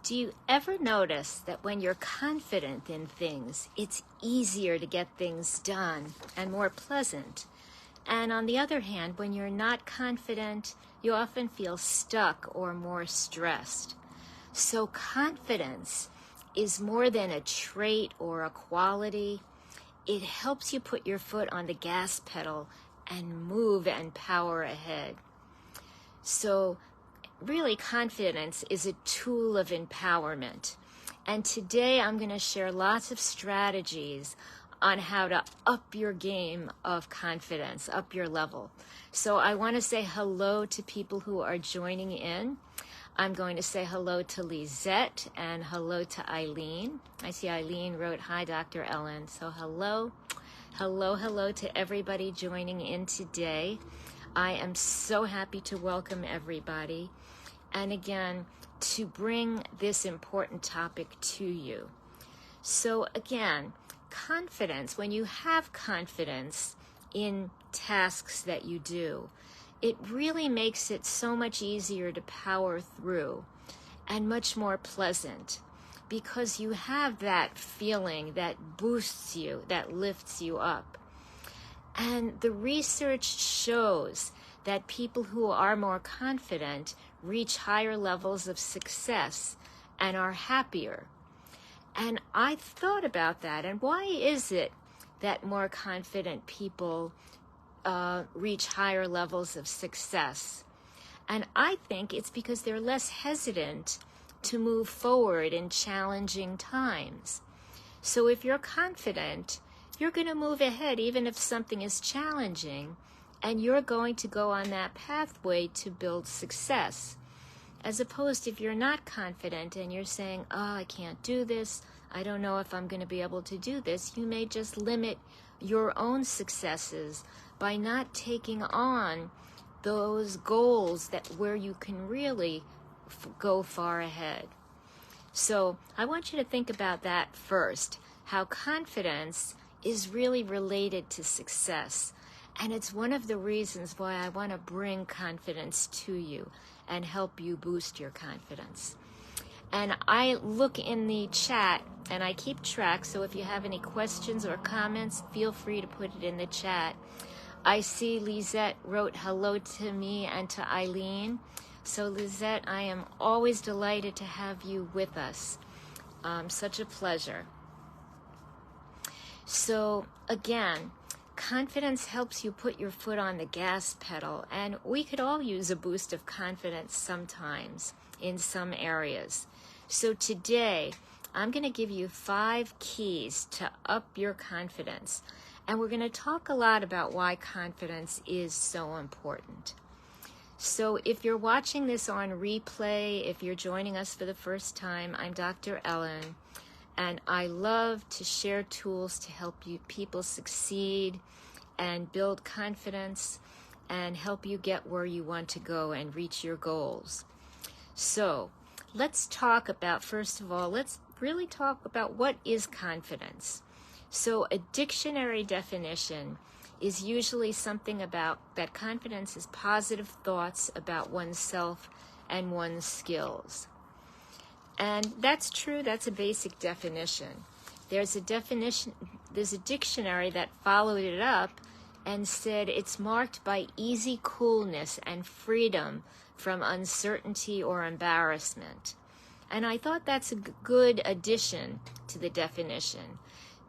Do you ever notice that when you're confident in things, it's easier to get things done and more pleasant? And on the other hand, when you're not confident, you often feel stuck or more stressed. So confidence is more than a trait or a quality. It helps you put your foot on the gas pedal and move and power ahead. So really, confidence is a tool of empowerment. And today I'm going to share lots of strategies on how to up your game of confidence, up your level. So I want to say hello to people who are joining in. I'm going to say hello to Lisette and hello to Eileen. I see Eileen wrote, "Hi, Dr. Ellen." So hello to everybody joining in today. I am so happy to welcome everybody. And again, to bring this important topic to you. So again, confidence, when you have confidence in tasks that you do, it really makes it so much easier to power through and much more pleasant because you have that feeling that boosts you, that lifts you up. And the research shows that people who are more confident reach higher levels of success and are happier. And I thought about that, and why is it that more confident people reach higher levels of success? And I think it's because they're less hesitant to move forward in challenging times. So if you're confident, you're going to move ahead even if something is challenging, and you're going to go on that pathway to build success. As opposed to if you're not confident and you're saying, "Oh, I can't do this, I don't know if I'm going to be able to do this," you may just limit your own successes by not taking on those goals where you can really go far ahead. So I want you to think about that first, how confidence is really related to success. And it's one of the reasons why I want to bring confidence to you and help you boost your confidence. And I look in the chat and I keep track, so if you have any questions or comments, feel free to put it in the chat. I see Lisette wrote hello to me and to Eileen. So Lisette, I am always delighted to have you with us. Such a pleasure. So again, confidence helps you put your foot on the gas pedal, and we could all use a boost of confidence sometimes in some areas. So today, I'm going to give you 5 keys to up your confidence, and we're going to talk a lot about why confidence is so important. So if you're watching this on replay, if you're joining us for the first time, I'm Dr. Ellen, and I love to share tools to help people succeed and build confidence and help you get where you want to go and reach your goals. So let's talk about, first of all, let's really talk about what is confidence. So a dictionary definition is usually something about that confidence is positive thoughts about oneself and one's skills. And that's true, that's a basic definition. There's a dictionary that followed it up and said it's marked by easy coolness and freedom from uncertainty or embarrassment. And I thought that's a good addition to the definition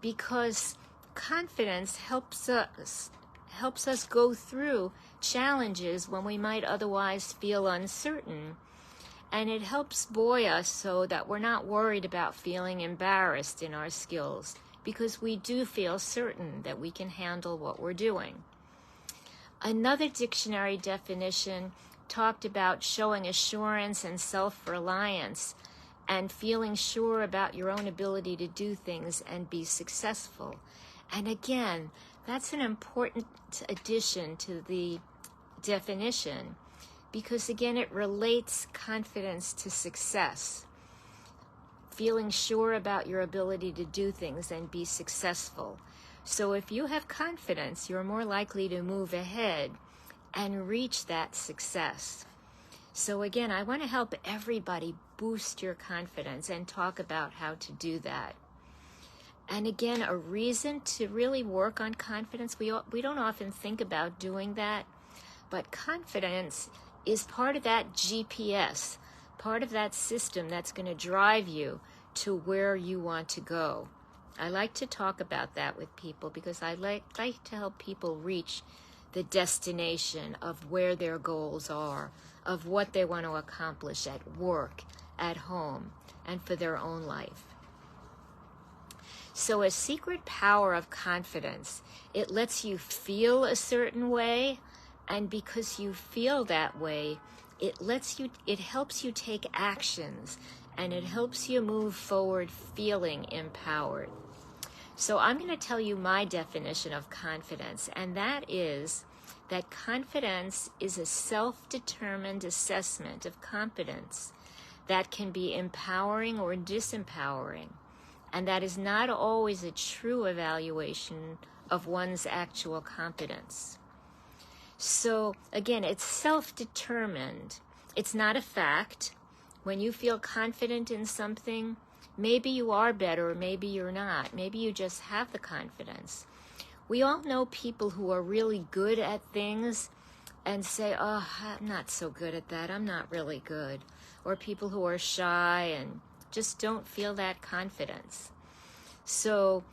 because confidence helps us go through challenges when we might otherwise feel uncertain. And it helps buoy us so that we're not worried about feeling embarrassed in our skills because we do feel certain that we can handle what we're doing. Another dictionary definition talked about showing assurance and self-reliance and feeling sure about your own ability to do things and be successful. And again, that's an important addition to the definition because, again, it relates confidence to success. Feeling sure about your ability to do things and be successful. So if you have confidence, you're more likely to move ahead and reach that success. So again, I want to help everybody boost your confidence and talk about how to do that. And again, a reason to really work on confidence, we don't often think about doing that, but confidence is part of that GPS, part of that system that's going to drive you to where you want to go. I like to talk about that with people because I like to help people reach the destination of where their goals are, of what they want to accomplish at work, at home, and for their own life. So a secret power of confidence, it lets you feel a certain way, and because you feel that way, it helps you take actions, and it helps you move forward feeling empowered. So I'm going to tell you my definition of confidence, and that is that confidence is a self-determined assessment of competence that can be empowering or disempowering, and that is not always a true evaluation of one's actual competence. So again, it's self-determined. It's not a fact. When you feel confident in something, maybe you are better, or maybe you're not. Maybe you just have the confidence. We all know people who are really good at things and say, oh, I'm not so good at that. I'm not really good. Or people who are shy and just don't feel that confidence. So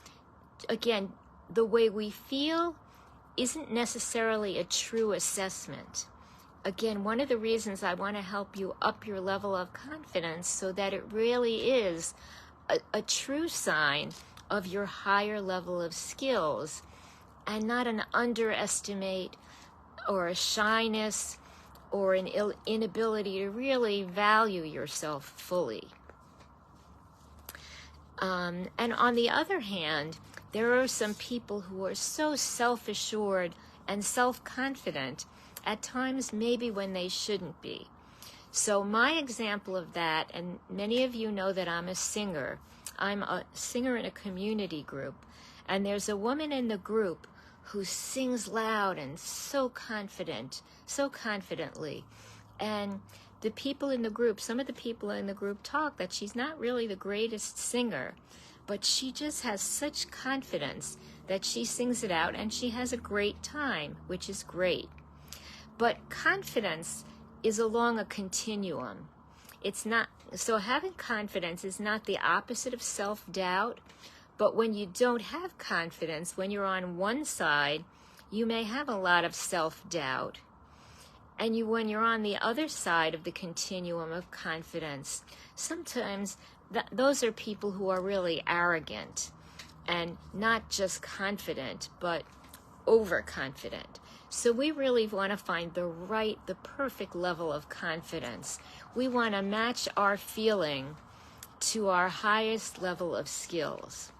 again, the way we feel isn't necessarily a true assessment. Again, one of the reasons I want to help you up your level of confidence so that it really is a true sign of your higher level of skills and not an underestimate or a shyness or an inability to really value yourself fully. And on the other hand, there are some people who are so self-assured and self-confident, at times maybe when they shouldn't be. So my example of that, and many of you know that I'm a singer. I'm a singer in a community group, and there's a woman in the group who sings loud and so confidently. And the people in the group, some of the people in the group talk that she's not really the greatest singer, but she just has such confidence that she sings it out and she has a great time, which is great. But confidence is along a continuum. It's not, so having confidence is not the opposite of self-doubt, but when you don't have confidence, when you're on one side, you may have a lot of self-doubt. And when you're on the other side of the continuum of confidence, sometimes those are people who are really arrogant and not just confident, but overconfident. So we really want to find the perfect level of confidence. We want to match our feeling to our highest level of skills.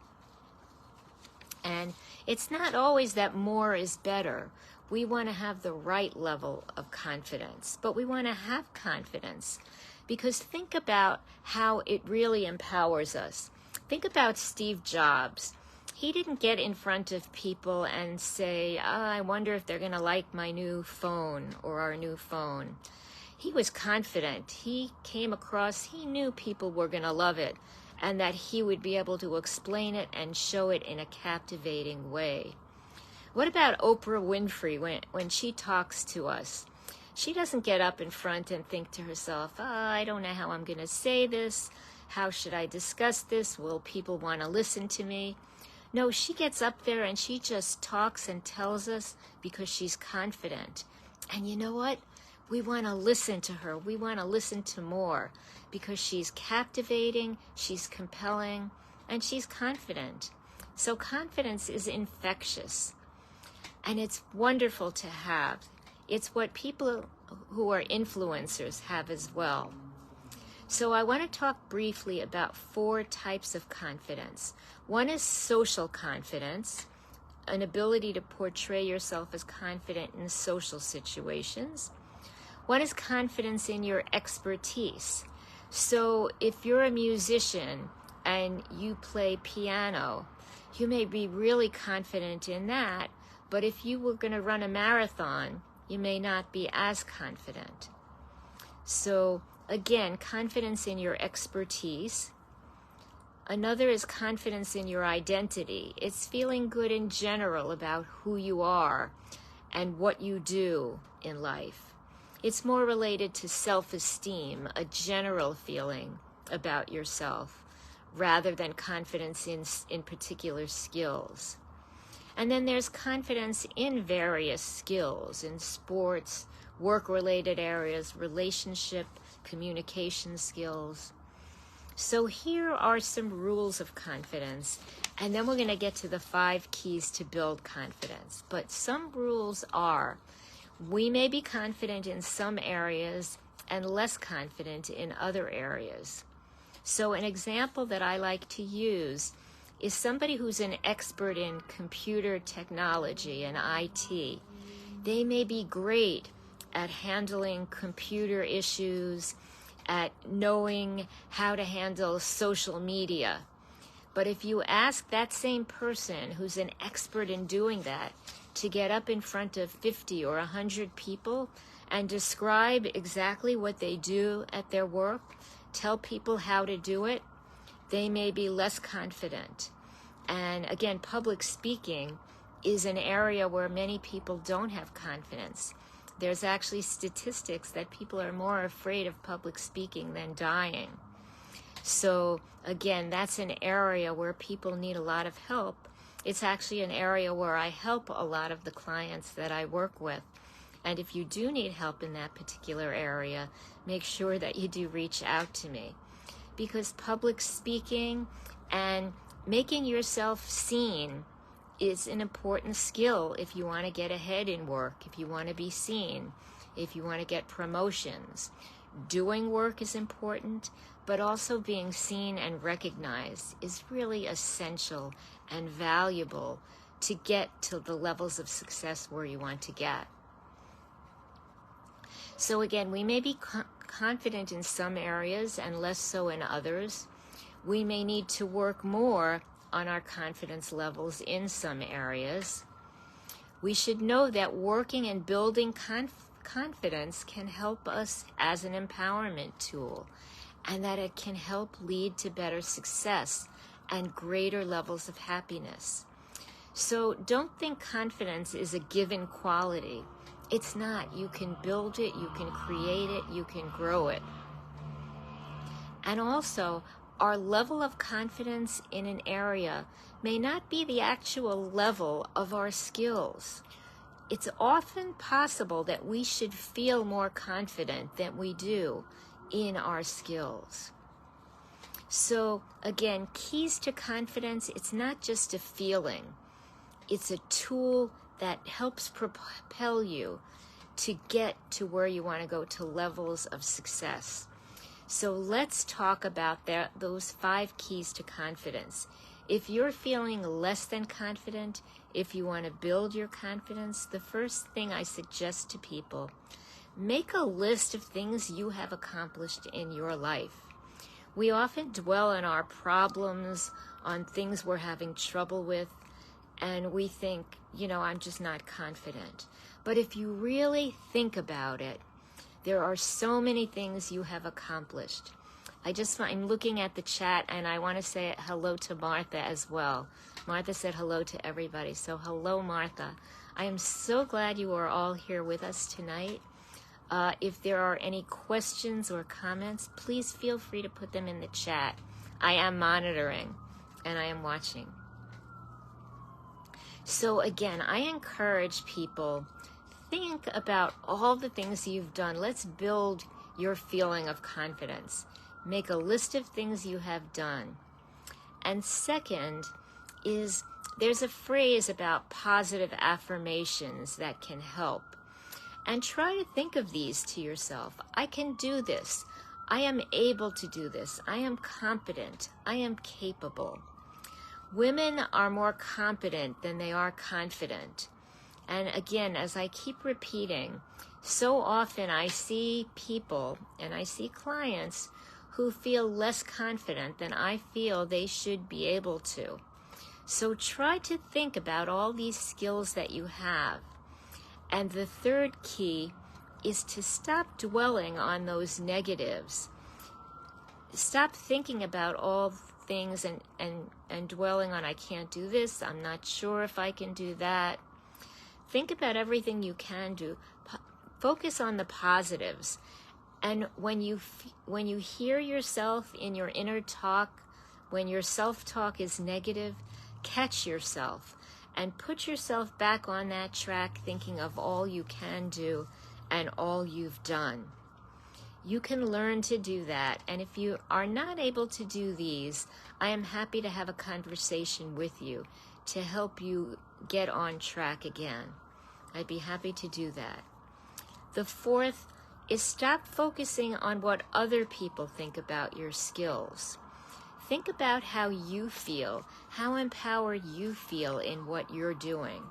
And it's not always that more is better. We want to have the right level of confidence, but we want to have confidence because think about how it really empowers us. Think about Steve Jobs. He didn't get in front of people and say, I wonder if they're going to like my new phone or our new phone. He was confident. He came across, he knew people were going to love it and that he would be able to explain it and show it in a captivating way. What about Oprah Winfrey when she talks to us? She doesn't get up in front and think to herself, I don't know how I'm going to say this. How should I discuss this? Will people want to listen to me? No, she gets up there and she just talks and tells us because she's confident. And you know what? We want to listen to her. We want to listen to more because she's captivating, she's compelling, and she's confident. So confidence is infectious. And it's wonderful to have. It's what people who are influencers have as well. So I want to talk briefly about 4 types of confidence. One is social confidence, an ability to portray yourself as confident in social situations. One is confidence in your expertise. So if you're a musician and you play piano, you may be really confident in that, but if you were going to run a marathon, you may not be as confident. So again, confidence in your expertise. Another is confidence in your identity. It's feeling good in general about who you are and what you do in life. It's more related to self-esteem, a general feeling about yourself, rather than confidence in particular skills. And then there's confidence in various skills, in sports, work-related areas, relationship, communication skills. So here are some rules of confidence, and then we're going to get to the 5 keys to build confidence. But some rules are, we may be confident in some areas and less confident in other areas. So an example that I like to use is somebody who's an expert in computer technology and IT. They may be great at handling computer issues, at knowing how to handle social media. But if you ask that same person who's an expert in doing that to get up in front of 50 or 100 people and describe exactly what they do at their work, tell people how to do it, they may be less confident. And again, public speaking is an area where many people don't have confidence. There's actually statistics that people are more afraid of public speaking than dying. So again, that's an area where people need a lot of help. It's actually an area where I help a lot of the clients that I work with. And if you do need help in that particular area, make sure that you do reach out to me. Because public speaking and making yourself seen is an important skill if you want to get ahead in work, if you want to be seen, if you want to get promotions. Doing work is important, but also being seen and recognized is really essential and valuable to get to the levels of success where you want to get. So again, we may be confident in some areas and less so in others. We may need to work more on our confidence levels in some areas. We should know that working and building confidence can help us as an empowerment tool, and that it can help lead to better success and greater levels of happiness. So don't think confidence is a given quality. It's not. You can build it, you can create it, you can grow it. And also, our level of confidence in an area may not be the actual level of our skills. It's often possible that we should feel more confident than we do in our skills. So again, keys to confidence, it's not just a feeling. It's a tool that helps propel you to get to where you want to go, to levels of success. So let's talk about those 5 keys to confidence. If you're feeling less than confident, if you want to build your confidence, the first thing I suggest to people, make a list of things you have accomplished in your life. We often dwell on our problems, on things we're having trouble with, and we think, I'm just not confident. But if you really think about it, there are so many things you have accomplished. I'm looking at the chat, and I want to say hello to Martha as well. Martha said hello to everybody. So hello, Martha. I am so glad you are all here with us tonight. If there are any questions or comments, please feel free to put them in the chat. I am monitoring, and I am watching. So again, I encourage people, think about all the things you've done. Let's build your feeling of confidence. Make a list of things you have done. And second is, there's a phrase about positive affirmations that can help. And try to think of these to yourself. I can do this. I am able to do this. I am competent. I am capable. Women are more competent than they are confident. And again, as I keep repeating, so often I see people and I see clients who feel less confident than I feel they should be able to. So try to think about all these skills that you have. And the third key is to stop dwelling on those negatives. Stop thinking about all things and dwelling on, I can't do this, I'm not sure if I can do that. Think about everything you can do. Focus on the positives. And when you hear yourself in your inner talk, when your self-talk is negative, catch yourself and put yourself back on that track, thinking of all you can do and all you've done. You can learn to do that. And if you are not able to do these, I am happy to have a conversation with you to help you get on track again. I'd be happy to do that. The fourth is stop focusing on what other people think about your skills. Think about how you feel, how empowered you feel in what you're doing,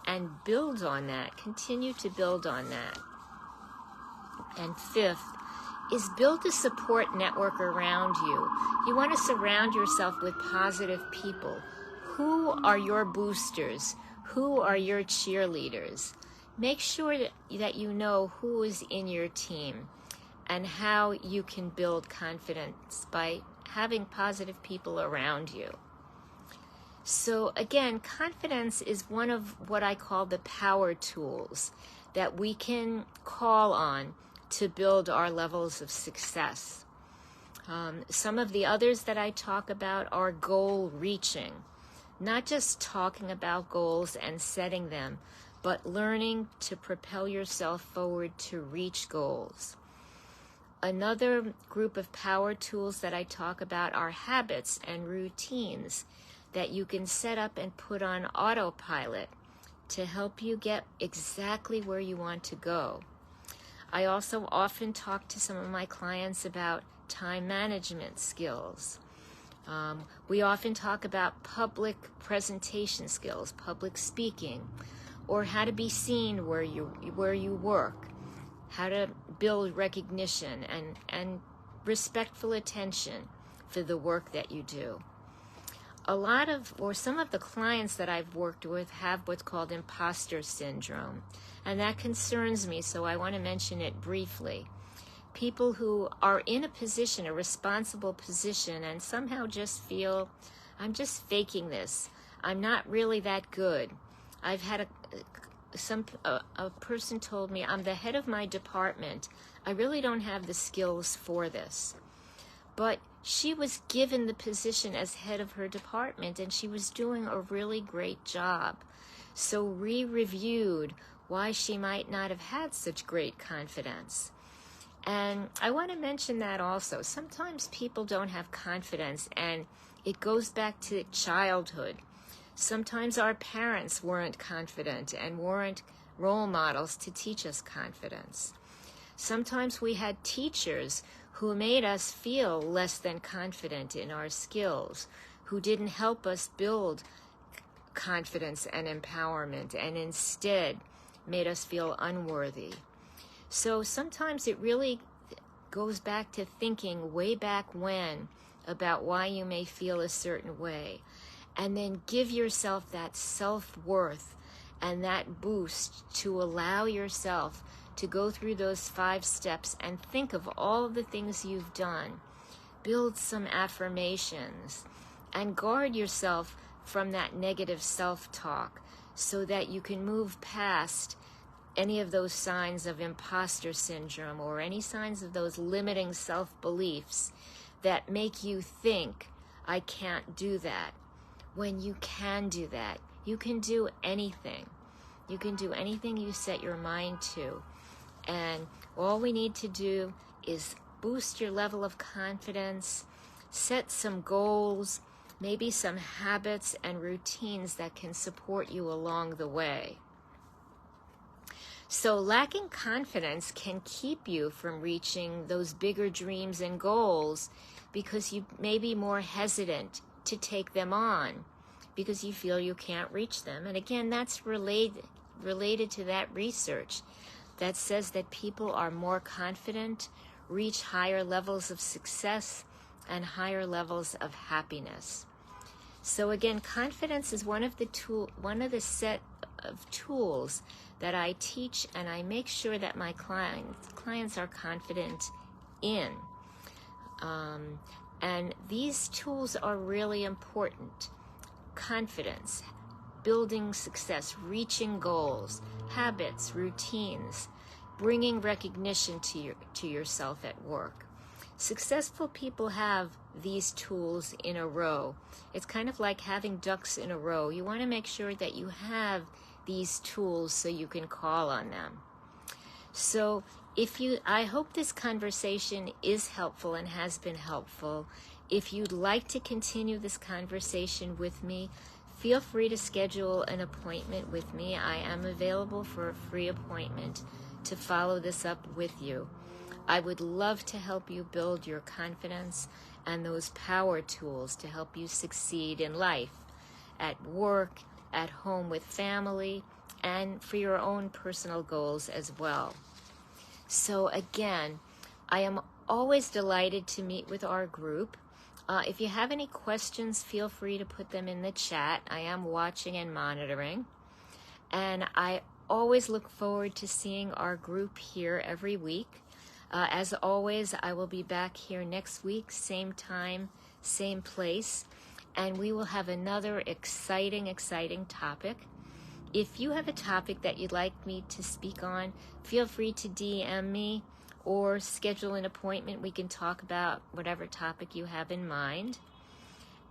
and build on that. Continue to build on that. And fifth is build a support network around you. You want to surround yourself with positive people. Who are your boosters? Who are your cheerleaders? Make sure that you know who is in your team and how you can build confidence by having positive people around you. So again, confidence is one of what I call the power tools that we can call on to build our levels of success. Some of the others that I talk about are goal reaching, not just talking about goals and setting them, but learning to propel yourself forward to reach goals. Another group of power tools that I talk about are habits and routines that you can set up and put on autopilot to help you get exactly where you want to go. I also often talk to some of my clients about time management skills. We often talk about public presentation skills, public speaking, or how to be seen where you work, how to build recognition and respectful attention for the work that you do. Some of the clients that I've worked with have what's called imposter syndrome, and that concerns me, so I want to mention it briefly. People who are in a responsible position, and somehow just feel, I'm just faking this. I'm not really that good. I've had a person told me, I'm the head of my department. I really don't have the skills for this. But she was given the position as head of her department, and she was doing a really great job. So we reviewed why she might not have had such great confidence. And I want to mention that also. Sometimes people don't have confidence, and it goes back to childhood. Sometimes our parents weren't confident and weren't role models to teach us confidence. Sometimes we had teachers who made us feel less than confident in our skills, who didn't help us build confidence and empowerment, and instead made us feel unworthy. So sometimes it really goes back to thinking way back when about why you may feel a certain way, and then give yourself that self-worth and that boost to allow yourself to go through those 5 steps and think of all the things you've done. Build some affirmations and guard yourself from that negative self-talk so that you can move past any of those signs of imposter syndrome or any signs of those limiting self-beliefs that make you think, I can't do that. When you can do that, you can do anything. You can do anything you set your mind to. And all we need to do is boost your level of confidence, set some goals, maybe some habits and routines that can support you along the way. So lacking confidence can keep you from reaching those bigger dreams and goals because you may be more hesitant to take them on because you feel you can't reach them. And again, that's related to that research that says that people are more confident, reach higher levels of success, and higher levels of happiness. So again, confidence is one of the set of tools that I teach and I make sure that my clients are confident in. And these tools are really important. Confidence, building success, reaching goals, habits, routines, bringing recognition to yourself at work. Successful people have these tools in a row. It's kind of like having ducks in a row. You want to make sure that you have these tools so you can call on them. So I hope this conversation is helpful and has been helpful. If you'd like to continue this conversation with me, feel free to schedule an appointment with me. I am available for a free appointment to follow this up with you. I would love to help you build your confidence and those power tools to help you succeed in life, at work, at home with family, and for your own personal goals as well. So again, I am always delighted to meet with our group. If you have any questions, feel free to put them in the chat. I am watching and monitoring. And I always look forward to seeing our group here every week. As always, I will be back here next week, same time, same place, and we will have another exciting topic. If you have a topic that you'd like me to speak on, feel free to DM me or schedule an appointment. We can talk about whatever topic you have in mind.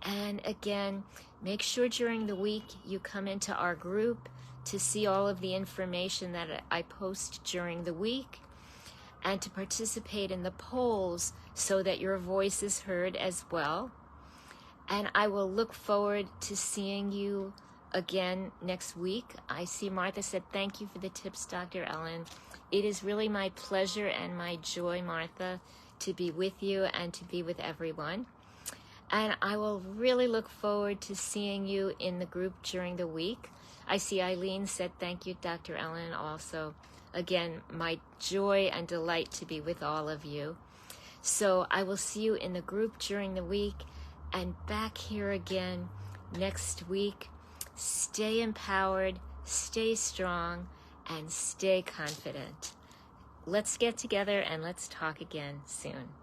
And again, make sure during the week you come into our group to see all of the information that I post during the week and to participate in the polls so that your voice is heard as well. And I will look forward to seeing you again next week. I see Martha said, thank you for the tips, Dr. Ellen. It is really my pleasure and my joy, Martha, to be with you and to be with everyone. And I will really look forward to seeing you in the group during the week. I see Eileen said, thank you, Dr. Ellen, also. Again, my joy and delight to be with all of you. So I will see you in the group during the week and back here again next week. Stay empowered, stay strong, and stay confident. Let's get together and let's talk again soon.